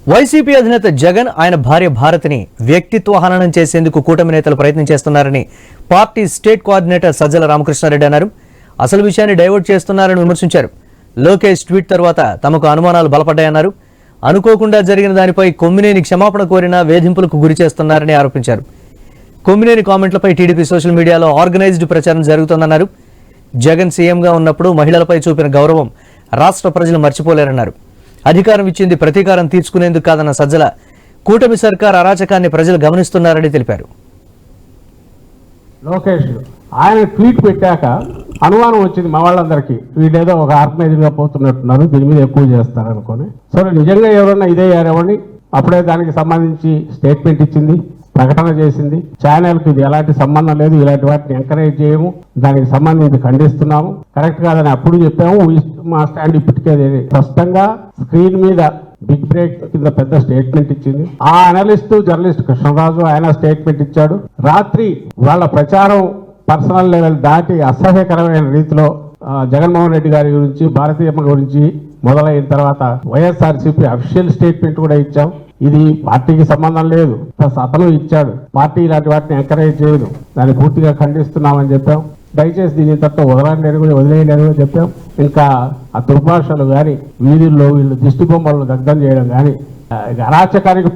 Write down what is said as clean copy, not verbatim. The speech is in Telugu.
వైసీపీ అధినేత జగన్ ఆయన భార్య భారతిని వ్యక్తిత్వ హననం చేసేందుకు కూటమి నేతలు ప్రయత్నం చేస్తున్నారని party state coordinator Sajjala Ramakrishna Reddy అన్నారు. అసలు విషయాన్ని డైవర్ట్ చేస్తున్నారని విమర్శించారు. లోకేష్ ట్వీట్ తర్వాత తమకు అనుమానాలు బలపడ్డాయన్నారు. అనుకోకుండా జరిగిన దానిపై కొమ్మినేని క్షమాపణ కోరినా వేధింపులకు గురి చేస్తున్నారని ఆరోపించారు. కొమ్మినేని కామెంట్లపై టీడీపీ సోషల్ మీడియాలో ఆర్గనైజ్డ్ ప్రచారం జరుగుతోందన్నారు. జగన్ సీఎంగా ఉన్నప్పుడు మహిళలపై చూపిన గౌరవం రాష్ట్ర ప్రజలు మర్చిపోలేరన్నారు. అధికారం ఇచ్చింది ప్రతీకారం తీర్చుకునేందుకు కాదన్న సజ్జల కూటమి సర్కార్ అరాచకాన్ని ప్రజలు గమనిస్తున్నారని తెలిపారు. లోకేష్ ఆయన ట్వీట్ పెట్టాక అనుమానం వచ్చింది మా వాళ్ళందరికీ, వీళ్ళేదో ఒక ఆర్గనైజ్గా పోతున్నట్టున్నారు, దీని మీద ఎక్కువ చేస్తారనుకొని. సరే నిజంగా ఎవరన్నా ఇదే ఎవరిని అప్పుడే దానికి సంబంధించి స్టేట్మెంట్ ఇచ్చింది, ప్రకటన చేసింది. ఛానల్కి ఇది ఎలాంటి సంబంధం లేదు, ఇలాంటి వాటిని ఎంకరేజ్ చేయము, దానికి సంబంధించి ఖండిస్తున్నాము, కరెక్ట్ కాదని అప్పుడు చెప్పాము. మా స్టాండ్ ఇప్పటికే స్పష్టంగా స్క్రీన్ మీద బిగ్ బ్రేక్ కింద పెద్ద స్టేట్మెంట్ ఇచ్చింది. ఆ అనలిస్ట్ జర్నలిస్ట్ కృష్ణరాజు ఆయన స్టేట్మెంట్ ఇచ్చాడు. రాత్రి వాళ్ళ ప్రచారం పర్సనల్ లెవెల్ దాటి అసహ్యకరమైన రీతిలో జగన్మోహన్ రెడ్డి గారి గురించి, భారతీయమ్మ గురించి మొదలైన తర్వాత వైఎస్ఆర్సీపీ అఫీషియల్ స్టేట్మెంట్ కూడా ఇచ్చాం. ఇది పార్టీకి సంబంధం లేదు, ప్లస్ అతను ఇచ్చాడు. పార్టీ ఇలాంటి వాటిని ఎంకరేజ్ చేయదు, దాన్ని పూర్తిగా ఖండిస్తున్నామని చెప్పాం. దయచేసి దీని తప్ప వదిలేయని కూడా చెప్పాం. ఇంకా ఆ దుర్భాషలు కానీ, వీధుల్లో వీళ్ళు దిష్టి బొమ్మలను దగ్ధం చేయడం కానీ, అరాచకానికి